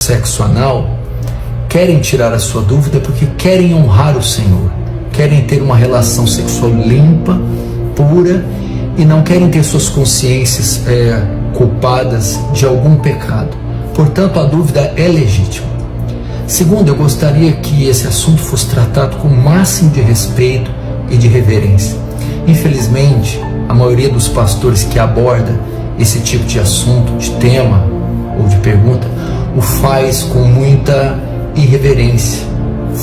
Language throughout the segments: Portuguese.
sexo anal querem tirar a sua dúvida porque querem honrar o Senhor, querem ter uma relação sexual limpa, pura, e não querem ter suas consciências culpadas de algum pecado. Portanto, a dúvida é legítima. Segundo, eu gostaria que esse assunto fosse tratado com o máximo de respeito e de reverência. Infelizmente, a maioria dos pastores que aborda esse tipo de assunto, de tema ou de pergunta, o faz com muita irreverência,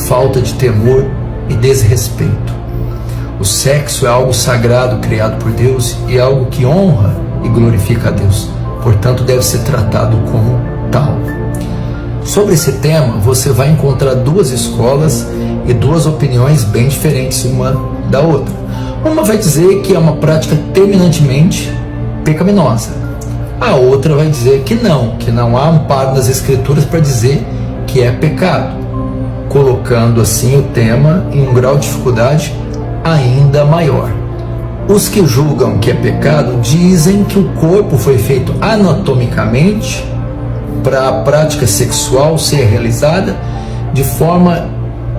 falta de temor e desrespeito. O sexo é algo sagrado criado por Deus e é algo que honra e glorifica a Deus. Portanto, deve ser tratado como tal. Sobre esse tema, você vai encontrar duas escolas e duas opiniões bem diferentes uma da outra. Uma vai dizer que é uma prática terminantemente pecaminosa. A outra vai dizer que não há amparo nas Escrituras para dizer que é pecado, colocando assim o tema em um grau de dificuldade ainda maior. Os que julgam que é pecado dizem que o corpo foi feito anatomicamente para a prática sexual ser realizada de forma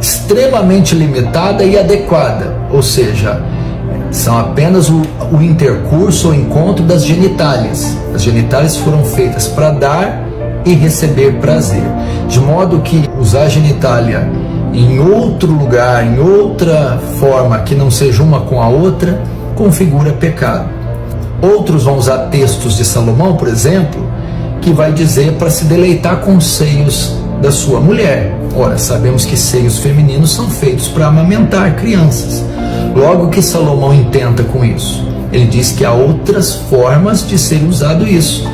extremamente limitada e adequada, ou seja, são apenas o intercurso ou encontro das genitálias. As genitálias foram feitas para dar e receber prazer, de modo que usar a genitália em outro lugar, em outra forma que não seja uma com a outra, configura pecado. Outros vão usar textos de Salomão, por exemplo, que vai dizer para se deleitar com os seios da sua mulher. Ora, sabemos que seios femininos são feitos para amamentar crianças. Logo, o que Salomão intenta com isso? Ele diz que há outras formas de ser usado isso.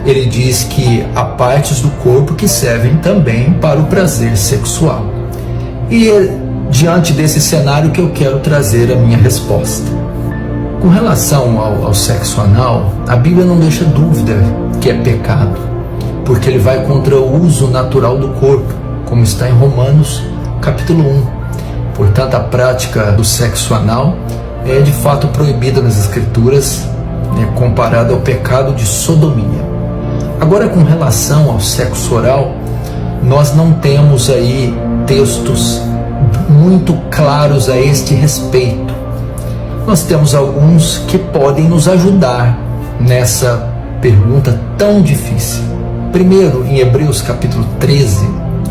Ele diz que há partes do corpo que servem também para o prazer sexual. E é diante desse cenário que eu quero trazer a minha resposta. Com relação ao sexo anal, a Bíblia não deixa dúvida que é pecado, porque ele vai contra o uso natural do corpo, como está em Romanos capítulo 1. Portanto, a prática do sexo anal é de fato proibida nas Escrituras, comparada ao pecado de sodomia. Agora, com relação ao sexo oral, nós não temos aí textos muito claros a este respeito. Nós temos alguns que podem nos ajudar nessa pergunta tão difícil. Primeiro, em Hebreus capítulo 13,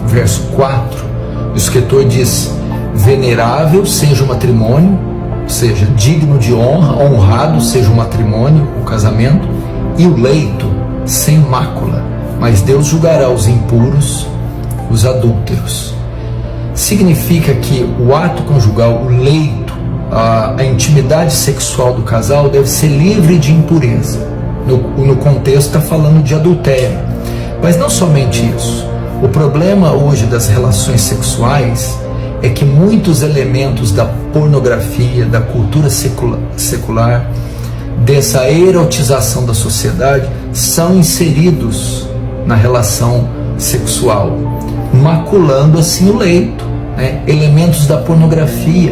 verso 4, o escritor diz: venerável seja o matrimônio, ou seja, digno de honra, honrado seja o matrimônio, o casamento, e o leito sem mácula, mas Deus julgará os impuros, os adúlteros. Significa que o ato conjugal, o leito, a intimidade sexual do casal deve ser livre de impureza. No contexto está falando de adultério, mas não somente isso. O problema hoje das relações sexuais é que muitos elementos da pornografia, da cultura secular, dessa erotização da sociedade, são inseridos na relação sexual, maculando assim o leito, elementos da pornografia.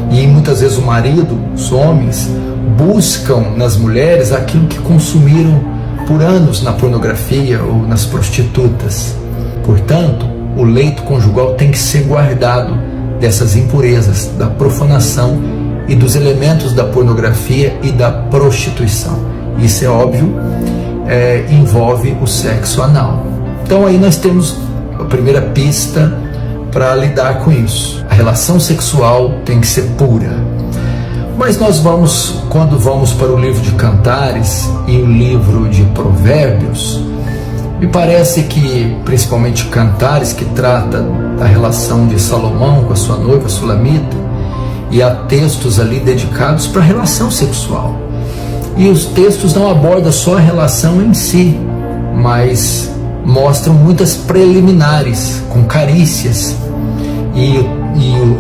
E muitas vezes o marido, os homens, buscam nas mulheres aquilo que consumiram por anos na pornografia ou nas prostitutas. Portanto, o leito conjugal tem que ser guardado dessas impurezas, da profanação e dos elementos da pornografia e da prostituição. Isso é óbvio, envolve o sexo anal. Então aí nós temos a primeira pista para lidar com isso. A relação sexual tem que ser pura. Mas quando vamos para o livro de Cantares e o livro de Provérbios, me parece que, principalmente Cantares, que trata da relação de Salomão com a sua noiva Sulamita, e há textos ali dedicados para a relação sexual. E os textos não abordam só a relação em si, mas mostram muitas preliminares, com carícias. E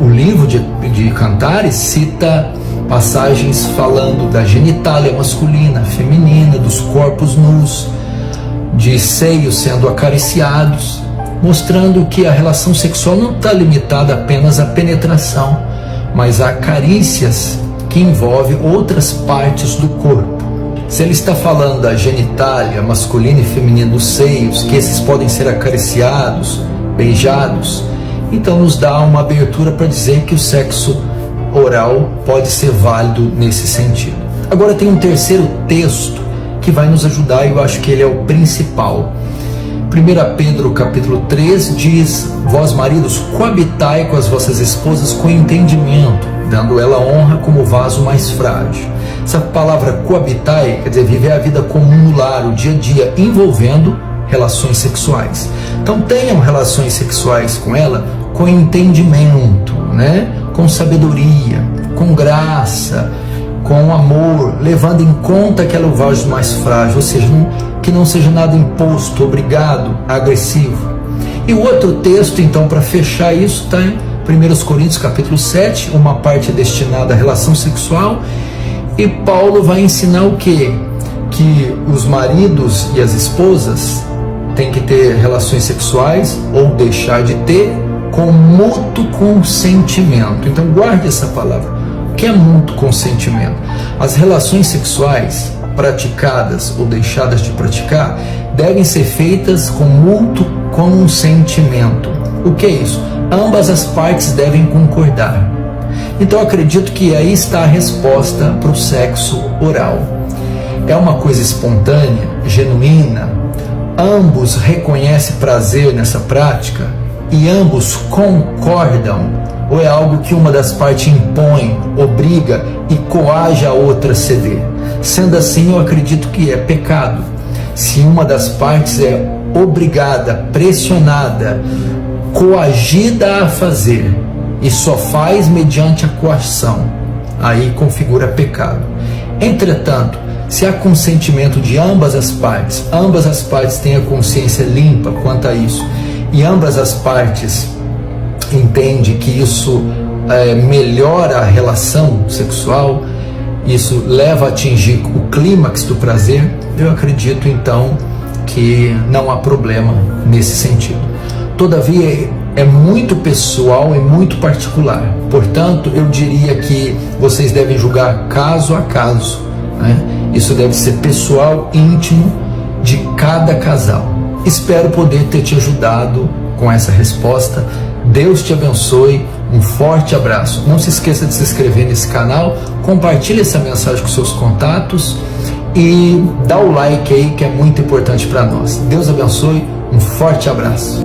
o livro de Cantares cita passagens falando da genitália masculina, feminina, dos corpos nus, de seios sendo acariciados, mostrando que a relação sexual não está limitada apenas à penetração, mas a carícias que envolvem outras partes do corpo. Se ele está falando da genitália masculina e feminina dos seios, que esses podem ser acariciados, beijados, então nos dá uma abertura para dizer que o sexo oral pode ser válido nesse sentido. Agora tem um terceiro texto que vai nos ajudar, e eu acho que ele é o principal. 1 Pedro capítulo 3 diz: vós maridos, coabitai com as vossas esposas com entendimento, dando ela honra como vaso mais frágil. Essa palavra coabitai quer dizer viver a vida comum no lar, o dia a dia, envolvendo relações sexuais. Então tenham relações sexuais com ela com entendimento, né? Com sabedoria, com graça, com amor, levando em conta que ela é o vaso mais frágil, ou seja, que não seja nada imposto, obrigado, agressivo. E o outro texto, então, para fechar isso, está em 1 Coríntios capítulo 7, uma parte é destinada à relação sexual, e Paulo vai ensinar o quê? Que os maridos e as esposas têm que ter relações sexuais, ou deixar de ter, com mútuo consentimento. Então guarde essa palavra. O que é mútuo consentimento? As relações sexuais praticadas ou deixadas de praticar devem ser feitas com mútuo consentimento. O que é isso? Ambas as partes devem concordar. Então eu acredito que aí está a resposta para o sexo oral. É uma coisa espontânea, genuína, ambos reconhecem prazer nessa prática e ambos concordam, ou é algo que uma das partes impõe, obriga e coage a outra a ceder? Sendo assim, eu acredito que é pecado. Se uma das partes é obrigada, pressionada, coagida a fazer e só faz mediante a coação, aí configura pecado. Entretanto, se há consentimento de ambas as partes têm a consciência limpa quanto a isso, e ambas as partes entendem que isso melhora a relação sexual, isso leva a atingir o clímax do prazer, eu acredito então que não há problema nesse sentido. Todavia, é muito pessoal e muito particular, portanto eu diria que vocês devem julgar caso a caso, né? Isso deve ser pessoal, íntimo de cada casal. Espero poder ter te ajudado com essa resposta. Deus te abençoe, um forte abraço. Não se esqueça de se inscrever nesse canal, compartilhe essa mensagem com seus contatos e dá o like aí, que é muito importante para nós. Deus abençoe, um forte abraço.